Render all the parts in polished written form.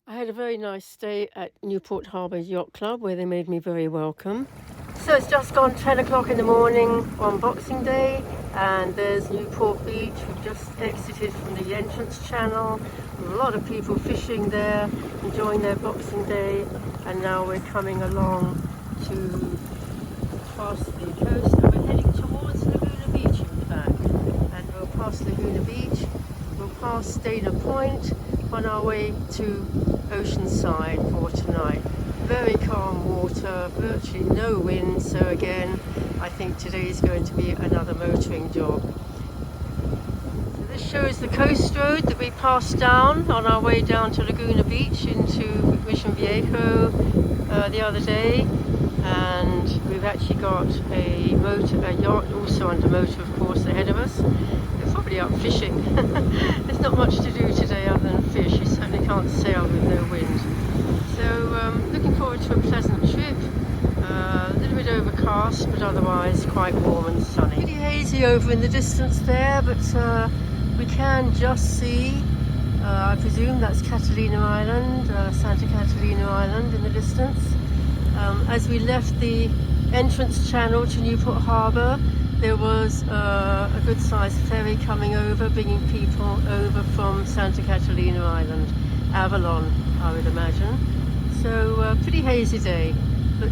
I had a very nice stay at Newport Harbour Yacht Club where they made me very welcome. So it's just gone 10 o'clock in the morning on Boxing Day, and there's Newport Beach. We've just exited from the entrance channel. A lot of people fishing there, enjoying their Boxing Day, and now we're coming along to past the coast and we're heading towards Laguna Beach in fact. And we'll pass Laguna Beach, we'll pass Dana Point on our way to Oceanside for tonight. Very calm water, virtually no wind, so again I think today is going to be another motoring job. So this shows the coast road that we passed down on our way down to Laguna Beach into Mission Viejo the other day, and we've actually got a yacht also under motor of course ahead of us. They're probably out fishing. There's not much to do today other than fish. You certainly can't sail with no wind. So looking forward to a pleasant trip. A little bit overcast, but otherwise quite warm and sunny. Pretty hazy over in the distance there, but we can just see, I presume that's Catalina Island, Santa Catalina Island in the distance. As we left the entrance channel to Newport Harbour, there was a good sized ferry coming over, bringing people over from Santa Catalina Island, Avalon I would imagine. So pretty hazy day, but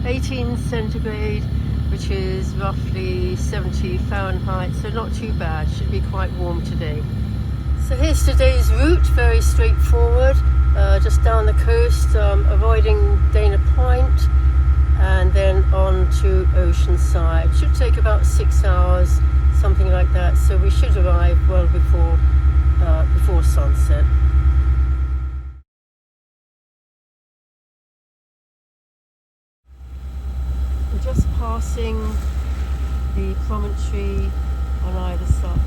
18 centigrade, which is roughly 70 Fahrenheit, so not too bad, should be quite warm today. So here's today's route, very straightforward, just down the coast, avoiding Dana Point, and then on to Oceanside. Should take about 6 hours, something like that, so we should arrive well before sunset. We're just passing the promontory on either side,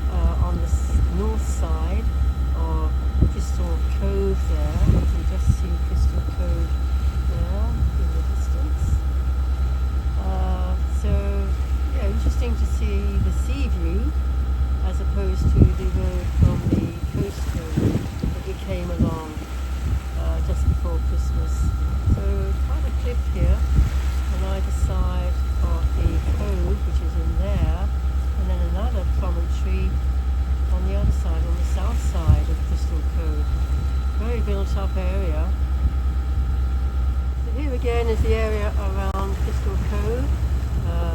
on the north side of Crystal Cove there. You can just see Crystal Cove there in the distance. So yeah, interesting to see the sea view as opposed to the road from the coast road that we came along just before Christmas. So quite a cliff here on either side of the cove, which is in there, and then another promontory on the other side, on the south side of Crystal Cove. Very built up area. So here again is the area around Crystal Cove.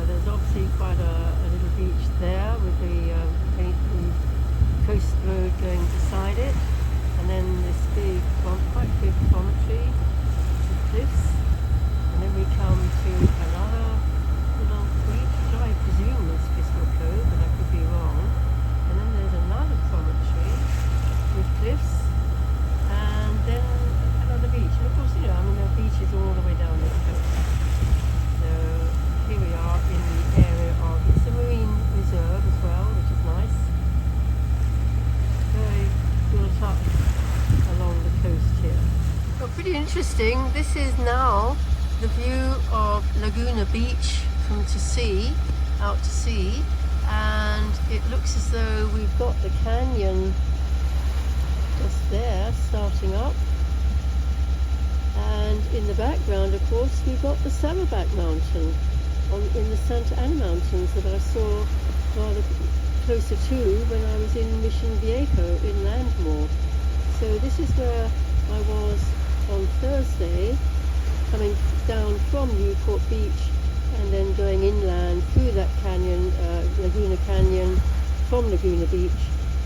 There's obviously quite a little beach there with the coast road going beside it, and then this big, quite big promontory with cliffs, and then we come to another little creek, which I presume is Crystal Cove, but I could be wrong, and then there's another promontory with cliffs, and then another beach, and of course, you know, I mean, there are beaches all the way down this coast. So here we are in the area of, it's a marine reserve as well, which is nice. Very built up along the coast here. Well, pretty interesting. This is now the view of Laguna Beach from out to sea, and it looks as though we've got the canyon just there starting up, and in the background of course we've got the Saddleback Mountain in the Santa Ana Mountains that I saw rather closer to when I was in Mission Viejo inland more. So this is where I was on Thursday, coming down from Newport Beach and then going inland through that canyon, Laguna Canyon, from Laguna Beach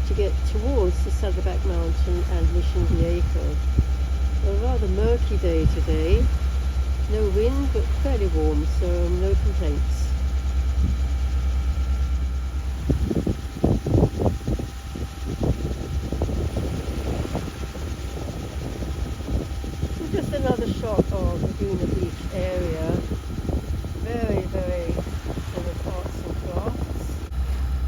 to get towards the Saddleback Mountain and Mission Viejo. A rather murky day today, no wind but fairly warm, so no complaints. So just another shot of Laguna Beach area, very, very full of arts and crafts.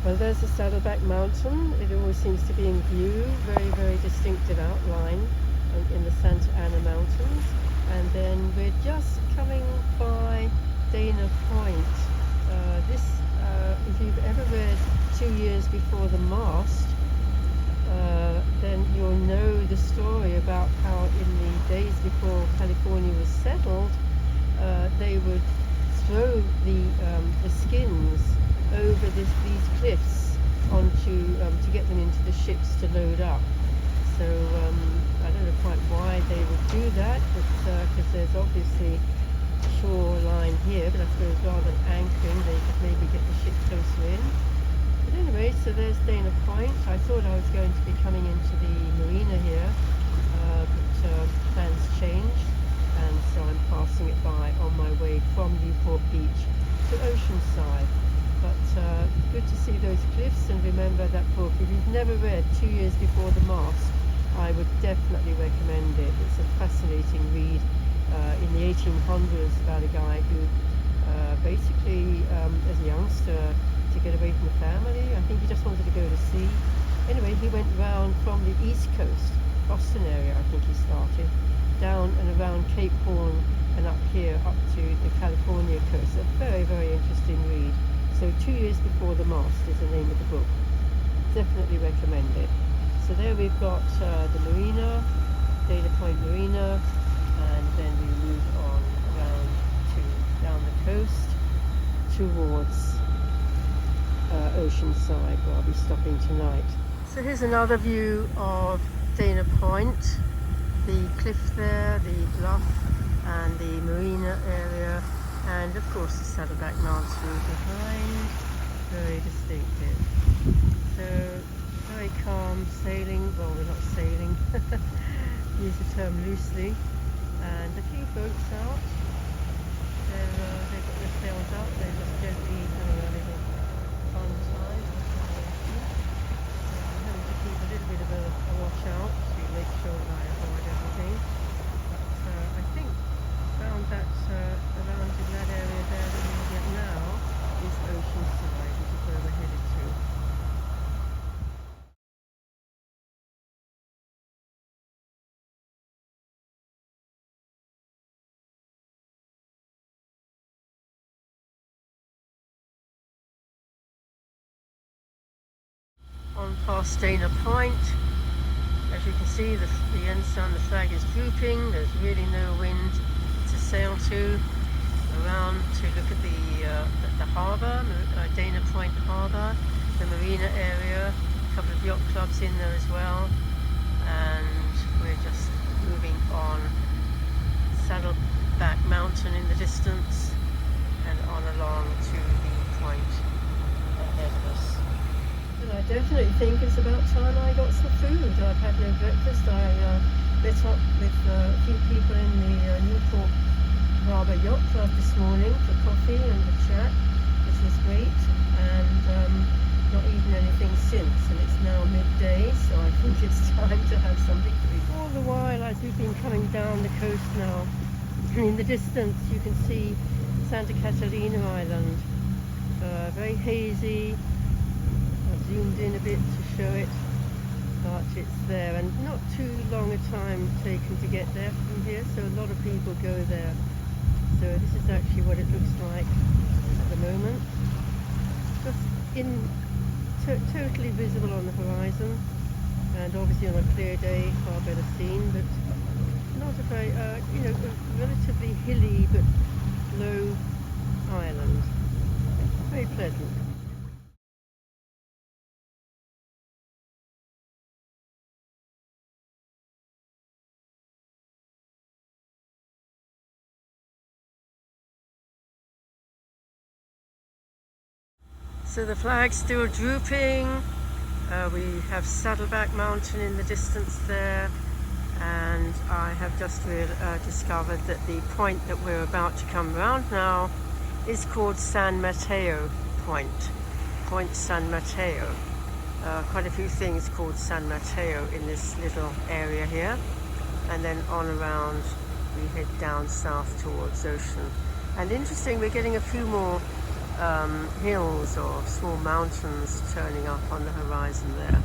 Well, there's the Saddleback Mountain. It always seems to be in view, very, very distinctive outline in the Santa Ana Mountains. And then we're just coming by Dana Point. If you've ever read 2 Years Before the Mast, then you'll know the story about how in the days before California was settled, they would throw the skins over these cliffs onto to get them into the ships to load up. So I don't know quite why they would do that, but because there's obviously shoreline here, but I suppose rather than anchoring, they could maybe get the ship closer in. But anyway, so there's Dana Point. I thought I was going to be coming into the marina here, but plans changed, and so I'm passing it by on my way from Newport Beach to Oceanside. But good to see those cliffs, and remember that book. If you've never read 2 Years Before the Mast, I would definitely recommend it. It's a fascinating read in the 1800s about a guy who basically, as a youngster, to get away from the family, I think he just wanted to go to sea. Anyway, he went round from the east coast, Boston area, I think he started, down and around Cape Horn and up here, up to the California coast. A very, very interesting read. So 2 Years Before the Mast is the name of the book. Definitely recommend it. So there we've got the marina, Dana Point Marina, and then we move on around to down the coast towards Oceanside, where I'll be stopping tonight. So here's another view of Dana Point, the cliff there, the bluff, and the marina area, and of course the Saddleback Mountain behind, very distinctive. So very calm sailing, well, we're not sailing, use the term loosely, and a few boats out. They've got their sails out, they're just gently having a little fun time. Having to keep a little bit of a watch out to make sure that I avoid everything. But I think around in that area there that we're looking at now is Oceanside, which is where we're headed to. On past Dana Point, as you can see, the ensign, the flag is drooping. There's really no wind to sail to. Around to look at the harbour, Dana Point Harbour, the marina area, a couple of yacht clubs in there as well, and we're just moving on. Saddleback Mountain in the distance, and on along to the point ahead of us. And I definitely think it's about time I got some food. I've had no breakfast. I met up with a few people in the Newport Harbour Yacht Club this morning for coffee and a chat, which was great, and not eaten anything since, and it's now midday, so I think it's time to have something to eat. All the while, as we've been coming down the coast now, and in the distance you can see Santa Catalina Island, very hazy. I've zoomed in a bit to show it, but it's there, and not too long a time taken to get there from here, so a lot of people go there. So this is actually what it looks like at the moment. Just totally visible on the horizon, and obviously on a clear day far better seen, but not a very, a relatively hilly but low island. Very pleasant. So the flag's still drooping. We have Saddleback Mountain in the distance there, and I have just discovered that the point that we're about to come round now is called San Mateo Point. Point San Mateo. Quite a few things called San Mateo in this little area here, and then on around we head down south towards Ocean. And interesting, we're getting a few more hills or small mountains turning up on the horizon there.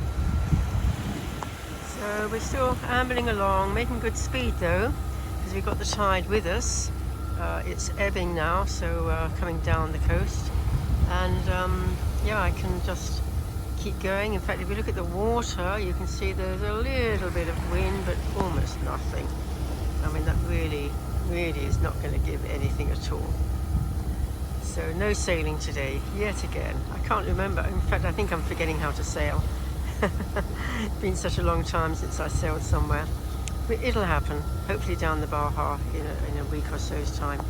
So we're still ambling along, making good speed though, because we've got the tide with us. It's ebbing now, so coming down the coast, and yeah, I can just keep going. In fact, if you look at the water, you can see there's a little bit of wind, but almost nothing. I mean, that really is not going to give anything at all. So no sailing today, yet again. I can't remember. In fact, I think I'm forgetting how to sail. It's been such a long time since I sailed somewhere. But it'll happen, hopefully down the Baja in a week or so's time.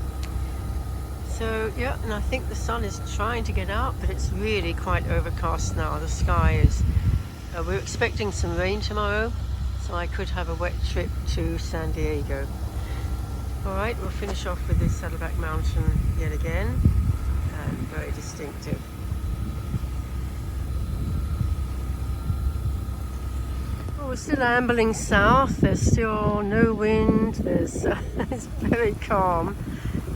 So yeah, and I think the sun is trying to get out, but it's really quite overcast now. The sky is, we're expecting some rain tomorrow, so I could have a wet trip to San Diego. Alright, we'll finish off with this Saddleback Mountain yet again, and very distinctive. Well, we're still ambling south, there's still no wind, it's very calm.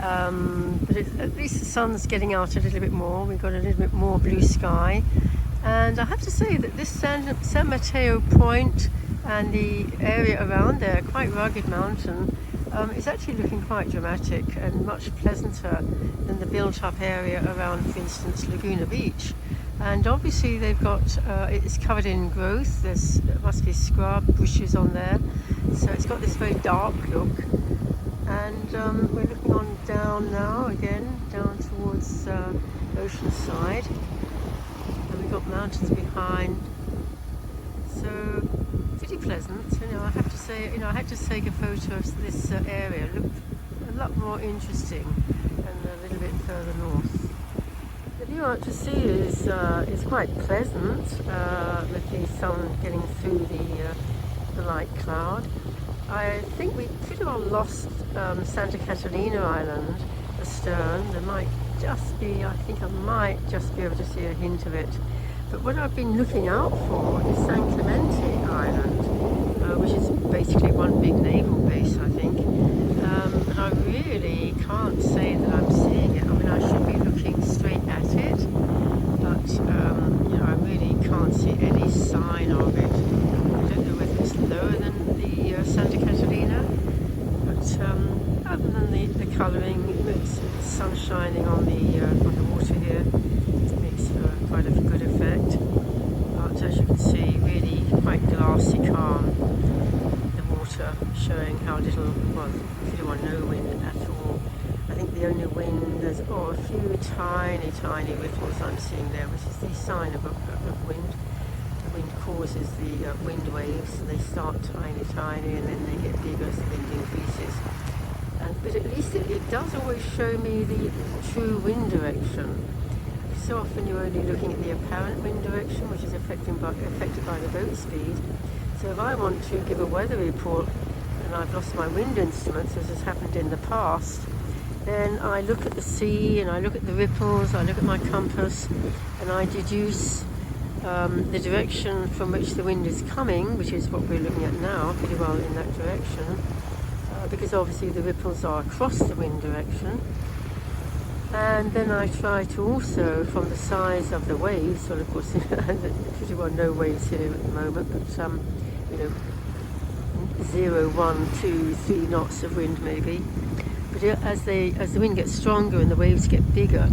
But at least the sun's getting out a little bit more. We've got a little bit more blue sky, and I have to say that this San Mateo Point and the area around there, quite rugged mountain, is actually looking quite dramatic and much pleasanter than the built-up area around, for instance, Laguna Beach. And obviously they've got, it's covered in growth. There must be scrub bushes on there, so it's got this very dark look. And we're looking on down now again, down towards Oceanside, and we've got mountains behind. So pretty pleasant. You know, I have to say, I had to take a photo of this area. It looked a lot more interesting and a little bit further north. The view out to sea is quite pleasant with the sun getting through the light cloud. I think we pretty well lost Santa Catalina Island astern. There might just be, I think I might just be able to see a hint of it. But what I've been looking out for is San Clemente Island, which is basically one big naval base, I think. But I really can't say that I'm seeing it. I mean, I should be looking straight at it, but you know, I really can't see any sign of it. I don't know whether it's lower than the Santa Catalina, but other than the colouring, it's sun shining on the water here. It makes quite a good effect. But as you can see, really quite glassy calm. The water showing how little, well, pretty well no wind at all. I think the only wind, there's a few tiny ripples I'm seeing there, which is the sign of wind. The wind causes the wind waves, and they start tiny, and then they get bigger as the wind increases. But at least it does always show me the true wind direction. So often you're only looking at the apparent wind direction, which is affected by the boat speed. So if I want to give a weather report and I've lost my wind instruments, as has happened in the past, then I look at the sea and I look at the ripples, I look at my compass, and I deduce the direction from which the wind is coming, which is what we're looking at now, pretty well in that direction, because obviously the ripples are across the wind direction. And then I try to also, from the size of the waves, well, of course, pretty well no waves here at the moment, but you know, 0, 1, 2, 3 knots of wind maybe. But as the wind gets stronger and the waves get bigger,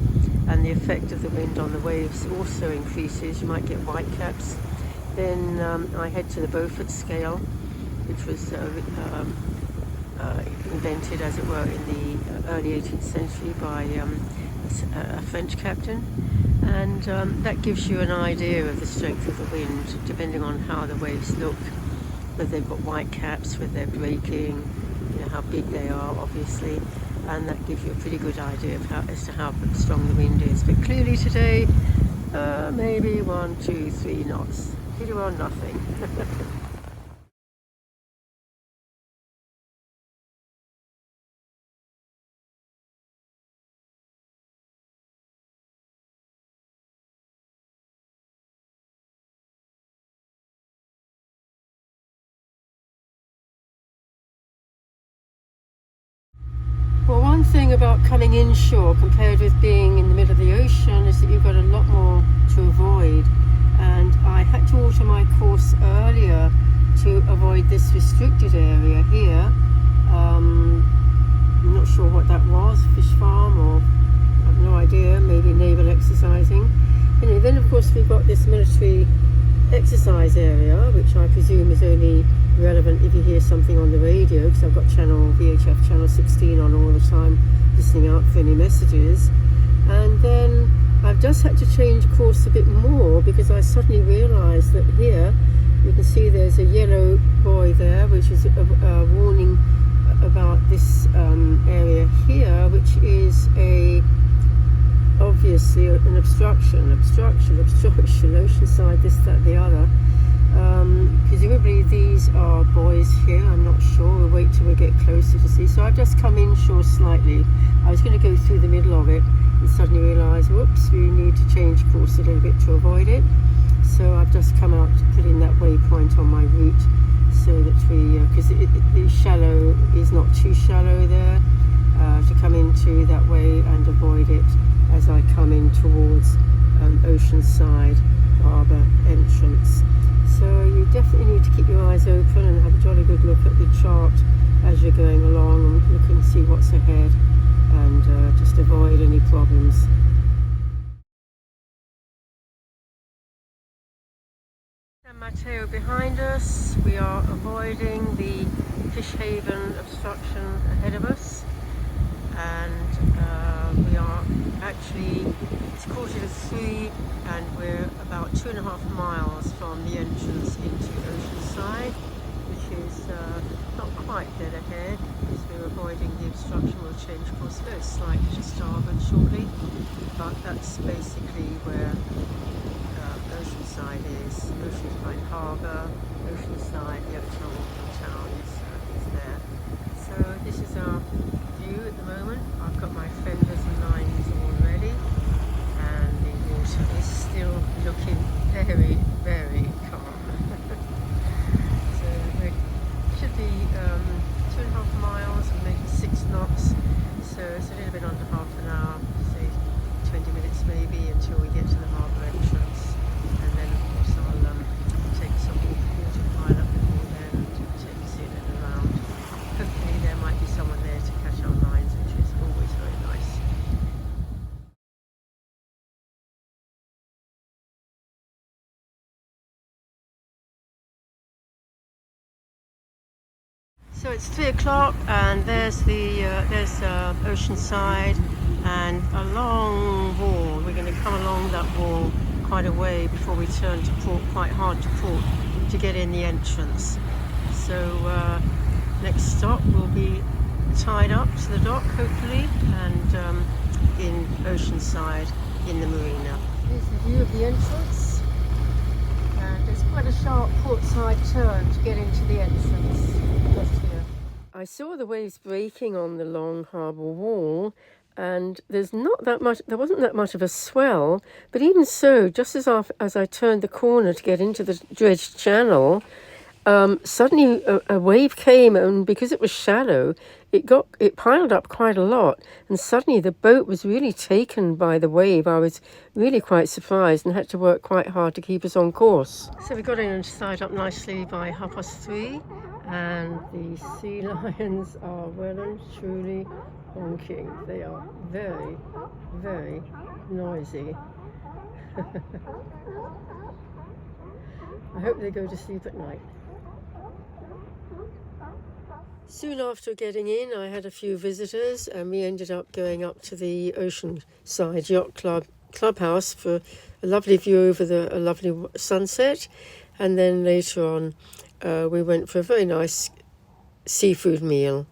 and the effect of the wind on the waves also increases, you might get whitecaps. Then I head to the Beaufort scale, which was invented, as it were, in the early 18th century by a French captain, and that gives you an idea of the strength of the wind, depending on how the waves look, whether they've got whitecaps, whether they're breaking, you know, how big they are, obviously, and that gives you a pretty good idea of as to how strong the wind is. But clearly today, maybe 1, 2, 3 knots, pretty well nothing. Well, one thing about coming inshore compared with being in the middle of the ocean is that you've got a lot more to avoid, and I had to alter my course earlier to avoid this restricted area here. I'm not sure what that was, fish farm, or I have no idea, maybe naval exercising. Anyway, then of course we've got this military exercise area, which I presume is only relevant if you hear something on the radio, because I've got VHF channel 16 on all the time, listening out for any messages. And then I've just had to change course a bit more because I suddenly realised that here you can see there's a yellow buoy there, which is a warning about this area here, which is obviously an obstruction, Oceanside, this, that, the other. Presumably these are buoys here, I'm not sure, we'll wait till we get closer to see. So I've just come inshore slightly. I was going to go through the middle of it and suddenly realised, whoops, we need to change course a little bit to avoid it. So I've just come out to put in that waypoint on my route, so that because the shallow is not too shallow there, to come into that way and avoid it as I come in towards Oceanside harbour entrance. So you definitely need to keep your eyes open and have a jolly good look at the chart as you're going along, and look and see what's ahead, and just avoid any problems. San Mateo behind us. We are avoiding the Fish Haven obstruction ahead of us, and we are actually, it's 2:45 and we're about 2.5 miles from the entrance into Oceanside, which is not quite dead ahead because we're avoiding the obstruction. We'll change course very slightly to starboard shortly, but that's basically where Oceanside is. Oceanside Harbour, Oceanside, the actual town is there. So this is our view at the moment. I've got my fenders and lines all ready, and the water is still looking very, very calm. So it should be 2.5 miles and maybe 6 knots. So it's a little bit under half an hour, say 20 minutes maybe, until we get to the harbour entrance. And then of course I'll take some water pile up before then and take us in and around. Hopefully there might be someone there to catch our lines, which is always very nice. So it's 3 o'clock, and there's Oceanside, and a long wall. We're going to come along that wall quite a way before we turn to port, quite hard to port to get in the entrance. So next stop will be tied up to the dock hopefully, and in Oceanside in the marina. Here's the view of the entrance, and there's quite a sharp port side turn to get into the entrance just here. I saw the waves breaking on the long harbour wall, and there wasn't that much of a swell, but even so, just as I turned the corner to get into the dredged channel, suddenly a wave came, and because it was shallow, it piled up quite a lot, and suddenly the boat was really taken by the wave. I was really quite surprised and had to work quite hard to keep us on course. So we got in and tied up nicely by 3:30, and the sea lions are well and truly honking. They are very, very noisy. I hope they go to sleep at night. Soon after getting in, I had a few visitors, and we ended up going up to the Oceanside Yacht Club clubhouse for a lovely view over a lovely sunset, and then later on we went for a very nice seafood meal.